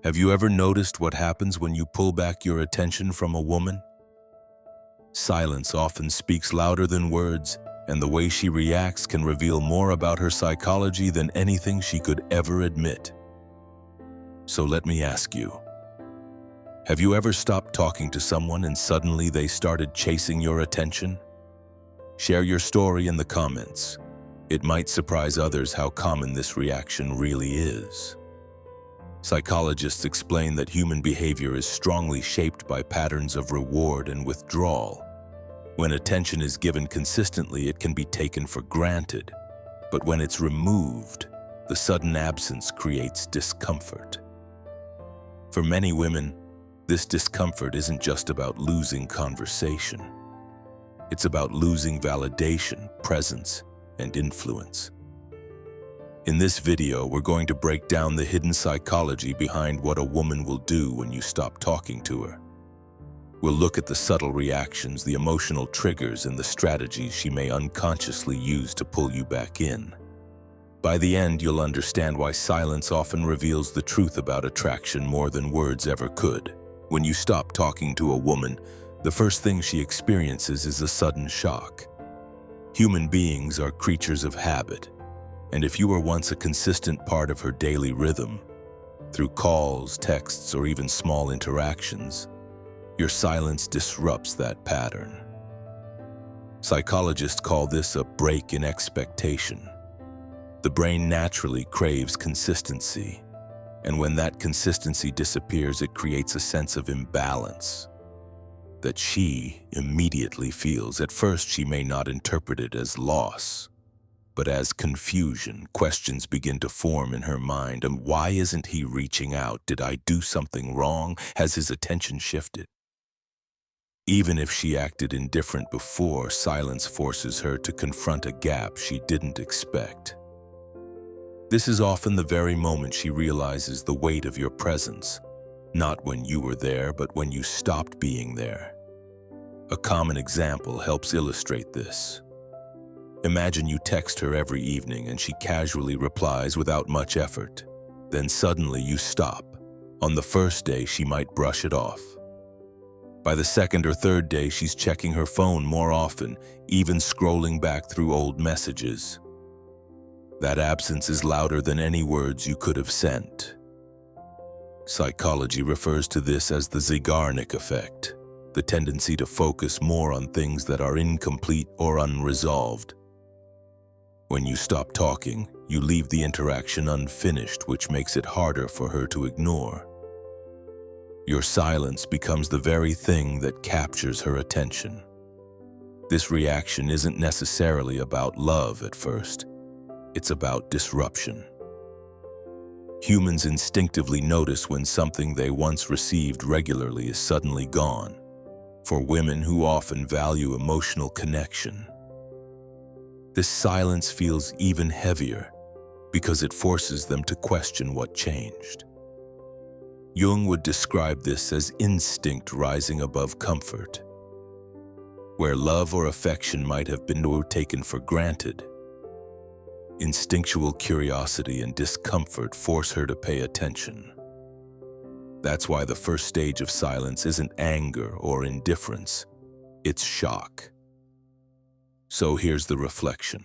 Have you ever noticed what happens when you pull back your attention from a woman? Silence often speaks louder than words, and the way she reacts can reveal more about her psychology than anything she could ever admit. So let me ask you, have you ever stopped talking to someone and suddenly they started chasing your attention? Share your story in the comments. It might surprise others how common this reaction really is. Psychologists explain that human behavior is strongly shaped by patterns of reward and withdrawal. When attention is given consistently, it can be taken for granted. But when it's removed, the sudden absence creates discomfort. For many women, this discomfort isn't just about losing conversation. It's about losing validation, presence, and influence. In this video, we're going to break down the hidden psychology behind what a woman will do when you stop talking to her. We'll look at the subtle reactions, the emotional triggers, and the strategies she may unconsciously use to pull you back in. By the end, you'll understand why silence often reveals the truth about attraction more than words ever could. When you stop talking to a woman, the first thing she experiences is a sudden shock. Human beings are creatures of habit. And if you were once a consistent part of her daily rhythm, through calls, texts, or even small interactions, your silence disrupts that pattern. Psychologists call this a break in expectation. The brain naturally craves consistency, and when that consistency disappears, it creates a sense of imbalance that she immediately feels. At first, she may not interpret it as loss, but as confusion. Questions begin to form in her mind. And why isn't he reaching out? Did I do something wrong? Has his attention shifted? Even if she acted indifferent before, silence forces her to confront a gap she didn't expect. This is often the very moment she realizes the weight of your presence, not when you were there, but when you stopped being there. A common example helps illustrate this. Imagine you text her every evening and she casually replies without much effort. Then suddenly you stop. On the first day, she might brush it off. By the second or third day, she's checking her phone more often, even scrolling back through old messages. That absence is louder than any words you could have sent. Psychology refers to this as the Zeigarnik effect, the tendency to focus more on things that are incomplete or unresolved. When you stop talking, you leave the interaction unfinished, which makes it harder for her to ignore. Your silence becomes the very thing that captures her attention. This reaction isn't necessarily about love at first. It's about disruption. Humans instinctively notice when something they once received regularly is suddenly gone. For women who often value emotional connection, this silence feels even heavier because it forces them to question what changed. Jung would describe this as instinct rising above comfort. Where love or affection might have been taken for granted, instinctual curiosity and discomfort force her to pay attention. That's why the first stage of silence isn't anger or indifference, it's shock. So here's the reflection.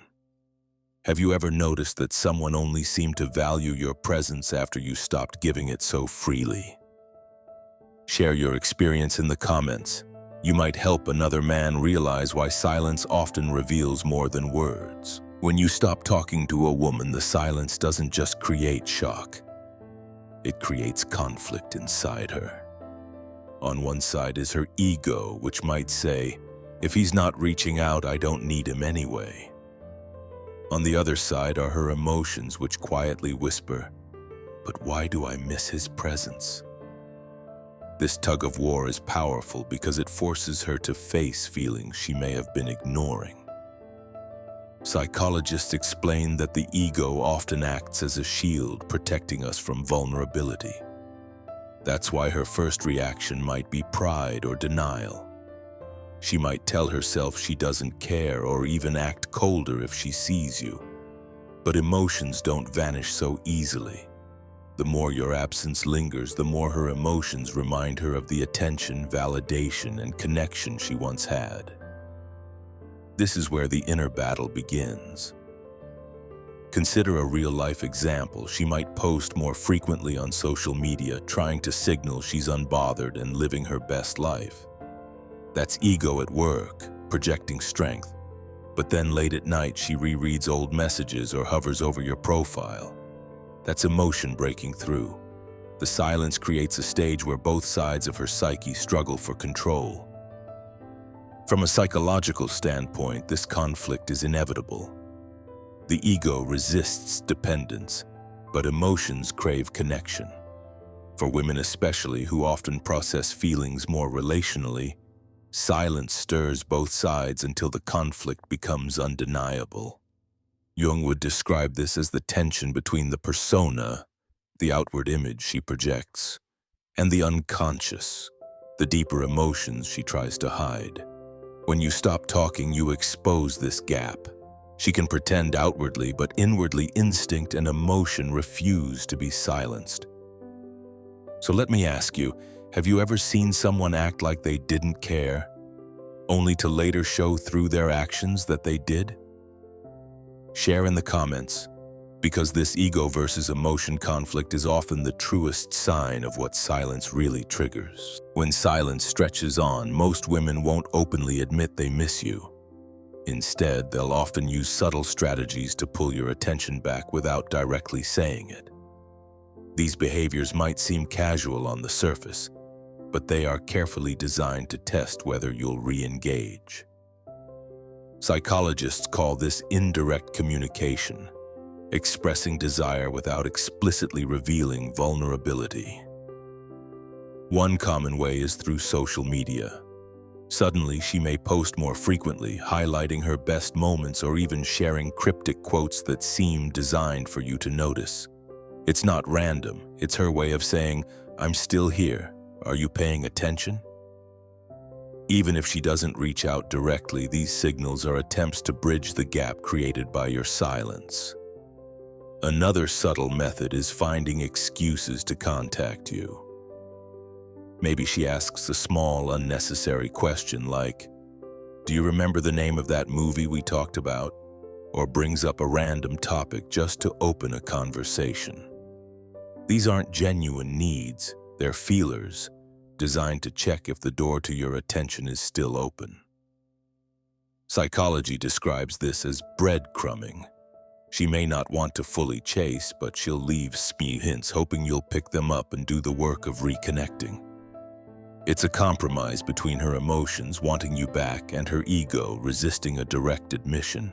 Have you ever noticed that someone only seemed to value your presence after you stopped giving it so freely? Share your experience in the comments. You might help another man realize why silence often reveals more than words. When you stop talking to a woman, the silence doesn't just create shock. It creates conflict inside her. On one side is her ego, which might say, if he's not reaching out, I don't need him anyway. On the other side are her emotions, which quietly whisper, but why do I miss his presence? This tug of war is powerful because it forces her to face feelings she may have been ignoring. Psychologists explain that the ego often acts as a shield, protecting us from vulnerability. That's why her first reaction might be pride or denial. She might tell herself she doesn't care or even act colder if she sees you. But emotions don't vanish so easily. The more your absence lingers, the more her emotions remind her of the attention, validation, and connection she once had. This is where the inner battle begins. Consider a real-life example. She might post more frequently on social media, trying to signal she's unbothered and living her best life. That's ego at work, projecting strength. But then late at night, she rereads old messages or hovers over your profile. That's emotion breaking through. The silence creates a stage where both sides of her psyche struggle for control. From a psychological standpoint, this conflict is inevitable. The ego resists dependence, but emotions crave connection. For women especially, who often process feelings more relationally, silence stirs both sides until the conflict becomes undeniable. Jung would describe this as the tension between the persona, the outward image she projects, and the unconscious, the deeper emotions she tries to hide. When you stop talking, you expose this gap. She can pretend outwardly, but inwardly instinct and emotion refuse to be silenced. So let me ask you, have you ever seen someone act like they didn't care, only to later show through their actions that they did? Share in the comments, because this ego versus emotion conflict is often the truest sign of what silence really triggers. When silence stretches on, most women won't openly admit they miss you. Instead, they'll often use subtle strategies to pull your attention back without directly saying it. These behaviors might seem casual on the surface, but they are carefully designed to test whether you'll re-engage. Psychologists call this indirect communication, expressing desire without explicitly revealing vulnerability. One common way is through social media. Suddenly, she may post more frequently, highlighting her best moments or even sharing cryptic quotes that seem designed for you to notice. It's not random. It's her way of saying, "I'm still here. Are you paying attention?" Even if she doesn't reach out directly, these signals are attempts to bridge the gap created by your silence. Another subtle method is finding excuses to contact you. Maybe she asks a small, unnecessary question like, "Do you remember the name of that movie we talked about?" Or brings up a random topic just to open a conversation. These aren't genuine needs, they're feelers, designed to check if the door to your attention is still open. Psychology describes this as breadcrumbing. She may not want to fully chase, but she'll leave small hints, hoping you'll pick them up and do the work of reconnecting. It's a compromise between her emotions wanting you back and her ego resisting a direct admission.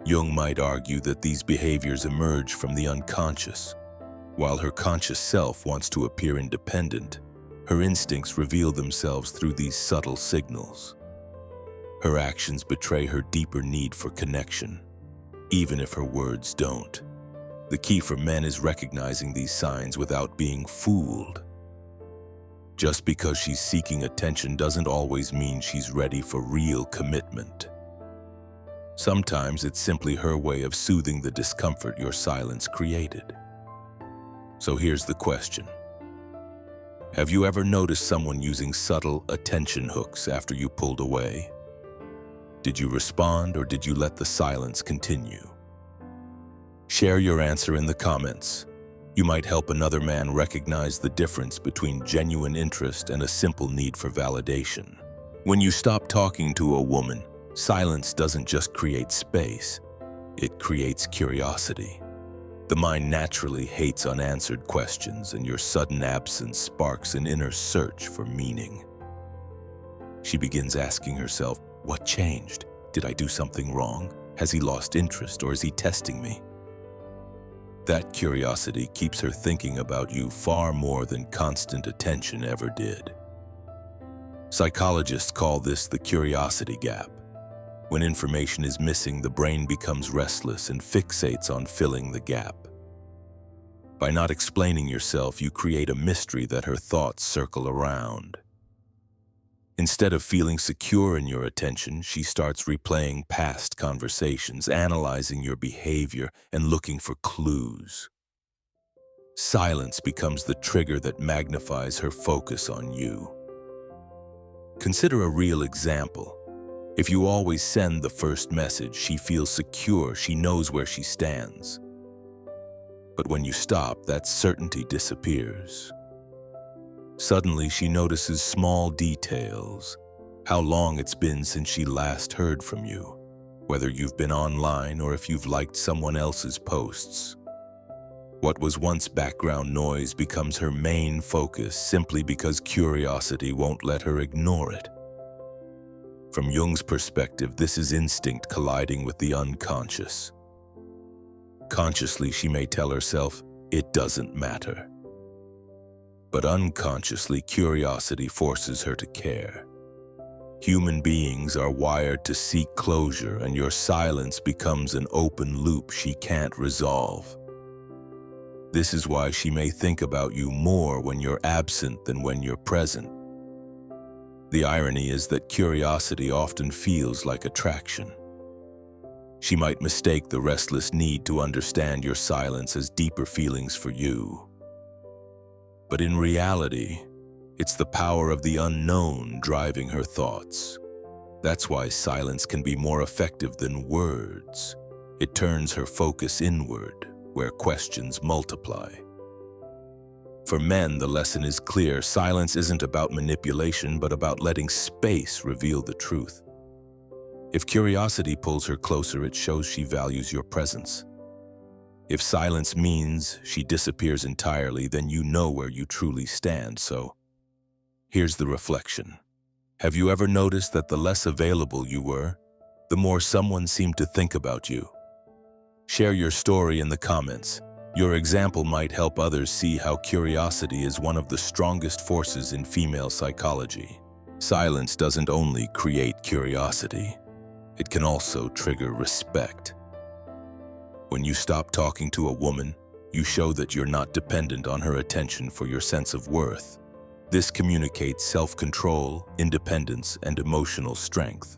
Jung might argue that these behaviors emerge from the unconscious. While her conscious self wants to appear independent, her instincts reveal themselves through these subtle signals. Her actions betray her deeper need for connection, even if her words don't. The key for men is recognizing these signs without being fooled. Just because she's seeking attention doesn't always mean she's ready for real commitment. Sometimes it's simply her way of soothing the discomfort your silence created. So here's the question. Have you ever noticed someone using subtle attention hooks after you pulled away? Did you respond, or did you let the silence continue? Share your answer in the comments. You might help another man recognize the difference between genuine interest and a simple need for validation. When you stop talking to a woman, silence doesn't just create space, it creates curiosity. The mind naturally hates unanswered questions, and your sudden absence sparks an inner search for meaning. She begins asking herself, "What changed? Did I do something wrong? Has he lost interest, or is he testing me?" That curiosity keeps her thinking about you far more than constant attention ever did. Psychologists call this the curiosity gap. When information is missing, the brain becomes restless and fixates on filling the gap. By not explaining yourself, you create a mystery that her thoughts circle around. Instead of feeling secure in your attention, she starts replaying past conversations, analyzing your behavior, and looking for clues. Silence becomes the trigger that magnifies her focus on you. Consider a real example. If you always send the first message, she feels secure, she knows where she stands. But when you stop, that certainty disappears. Suddenly, she notices small details, how long it's been since she last heard from you, whether you've been online or if you've liked someone else's posts. What was once background noise becomes her main focus simply because curiosity won't let her ignore it. From Jung's perspective, this is instinct colliding with the unconscious. Consciously, she may tell herself, it doesn't matter. But unconsciously, curiosity forces her to care. Human beings are wired to seek closure, and your silence becomes an open loop she can't resolve. This is why she may think about you more when you're absent than when you're present. The irony is that curiosity often feels like attraction. She might mistake the restless need to understand your silence as deeper feelings for you. But in reality, it's the power of the unknown driving her thoughts. That's why silence can be more effective than words. It turns her focus inward, where questions multiply. For men, the lesson is clear. Silence isn't about manipulation, but about letting space reveal the truth. If curiosity pulls her closer, it shows she values your presence. If silence means she disappears entirely, then you know where you truly stand. So, here's the reflection. Have you ever noticed that the less available you were, the more someone seemed to think about you? Share your story in the comments. Your example might help others see how curiosity is one of the strongest forces in female psychology. Silence doesn't only create curiosity, it can also trigger respect. When you stop talking to a woman, you show that you're not dependent on her attention for your sense of worth. This communicates self-control, independence, and emotional strength.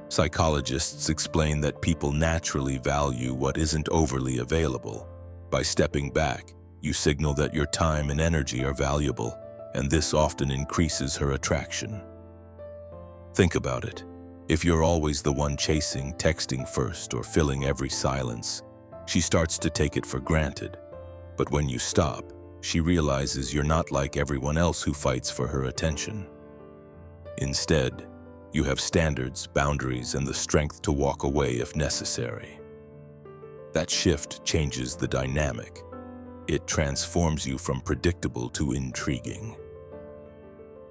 Psychologists explain that people naturally value what isn't overly available. By stepping back, you signal that your time and energy are valuable, and this often increases her attraction. Think about it. If you're always the one chasing, texting first, or filling every silence, she starts to take it for granted. But when you stop, she realizes you're not like everyone else who fights for her attention. Instead, you have standards, boundaries, and the strength to walk away if necessary. That shift changes the dynamic. It transforms you from predictable to intriguing.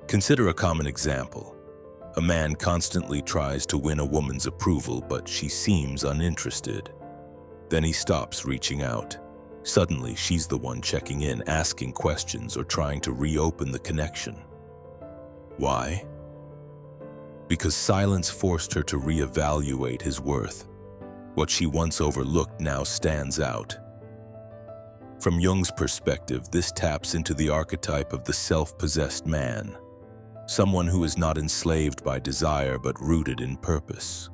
Consider a common example. A man constantly tries to win a woman's approval, but she seems uninterested. Then he stops reaching out. Suddenly, she's the one checking in, asking questions, or trying to reopen the connection. Why? Because silence forced her to reevaluate his worth. What she once overlooked now stands out. From Jung's perspective, this taps into the archetype of the self-possessed man, someone who is not enslaved by desire but rooted in purpose.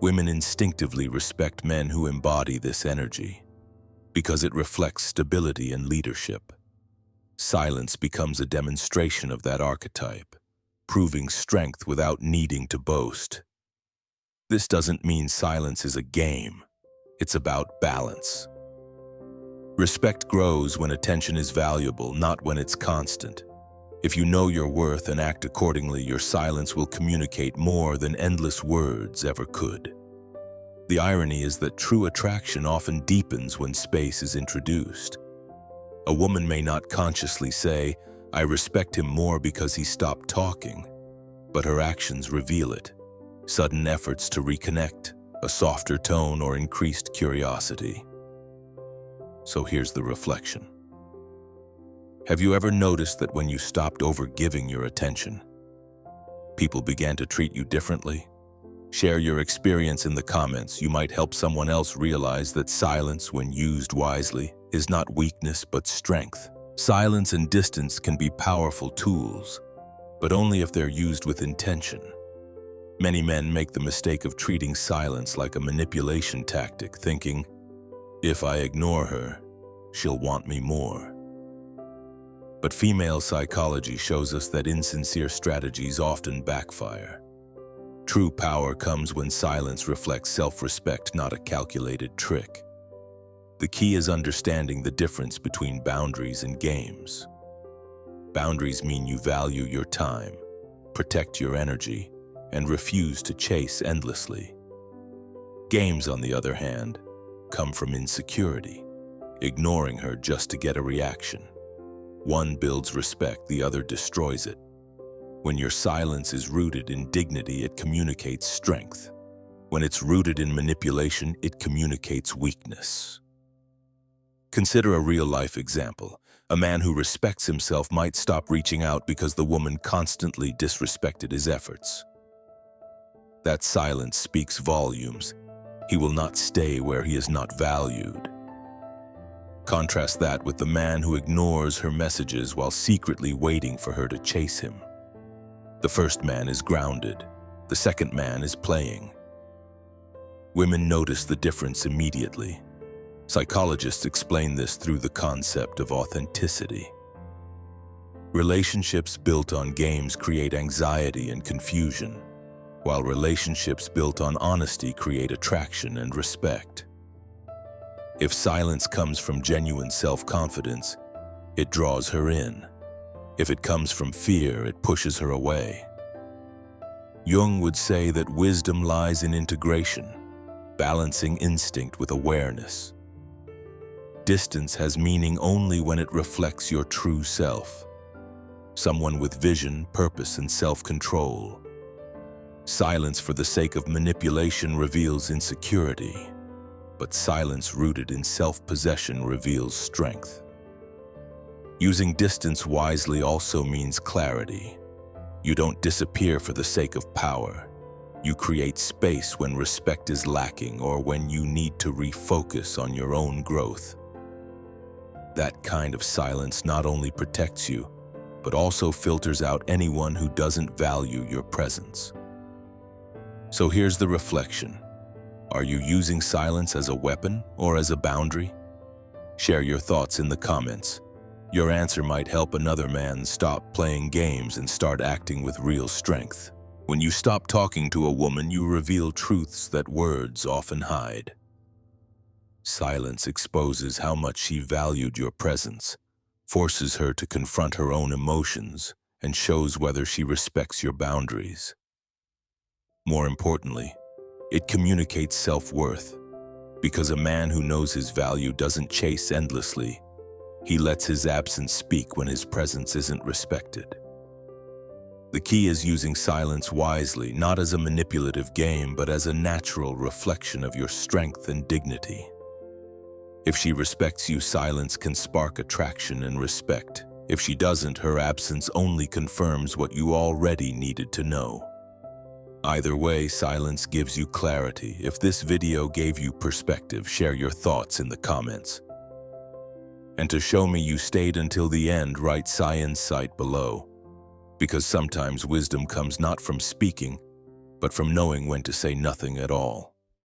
Women instinctively respect men who embody this energy, because it reflects stability and leadership. Silence becomes a demonstration of that archetype, proving strength without needing to boast. This doesn't mean silence is a game. It's about balance. Respect grows when attention is valuable, not when it's constant. If you know your worth and act accordingly, your silence will communicate more than endless words ever could. The irony is that true attraction often deepens when space is introduced. A woman may not consciously say, "I respect him more because he stopped talking," but her actions reveal it. Sudden efforts to reconnect, a softer tone, or increased curiosity. So here's the reflection. Have you ever noticed that when you stopped overgiving your attention, people began to treat you differently? Share your experience in the comments. You might help someone else realize that silence, when used wisely, is not weakness but strength. Silence and distance can be powerful tools, but only if they're used with intention. Many men make the mistake of treating silence like a manipulation tactic, thinking, if I ignore her, she'll want me more. But female psychology shows us that insincere strategies often backfire. True power comes when silence reflects self-respect, not a calculated trick. The key is understanding the difference between boundaries and games. Boundaries mean you value your time, protect your energy, and refuse to chase endlessly. Games, on the other hand, come from insecurity, ignoring her just to get a reaction. One builds respect, the other destroys it. When your silence is rooted in dignity, it communicates strength. When it's rooted in manipulation, it communicates weakness. Consider a real-life example. A man who respects himself might stop reaching out because the woman constantly disrespected his efforts. That silence speaks volumes. He will not stay where he is not valued. Contrast that with the man who ignores her messages while secretly waiting for her to chase him. The first man is grounded. The second man is playing. Women notice the difference immediately. Psychologists explain this through the concept of authenticity. Relationships built on games create anxiety and confusion, while relationships built on honesty create attraction and respect. If silence comes from genuine self-confidence, it draws her in. If it comes from fear, it pushes her away. Jung would say that wisdom lies in integration, balancing instinct with awareness. Distance has meaning only when it reflects your true self. Someone with vision, purpose, and self-control. Silence for the sake of manipulation reveals insecurity, but silence rooted in self-possession reveals strength. Using distance wisely also means clarity. You don't disappear for the sake of power. You create space when respect is lacking or when you need to refocus on your own growth. That kind of silence not only protects you, but also filters out anyone who doesn't value your presence. So here's the reflection. Are you using silence as a weapon or as a boundary? Share your thoughts in the comments. Your answer might help another man stop playing games and start acting with real strength. When you stop talking to a woman, you reveal truths that words often hide. Silence exposes how much she valued your presence, forces her to confront her own emotions, and shows whether she respects your boundaries. More importantly, it communicates self-worth, because a man who knows his value doesn't chase endlessly. He lets his absence speak when his presence isn't respected. The key is using silence wisely, not as a manipulative game, but as a natural reflection of your strength and dignity. If she respects you, silence can spark attraction and respect. If she doesn't, her absence only confirms what you already needed to know. Either way, silence gives you clarity. If this video gave you perspective, share your thoughts in the comments. And to show me you stayed until the end, write Science Site below. Because sometimes wisdom comes not from speaking, but from knowing when to say nothing at all.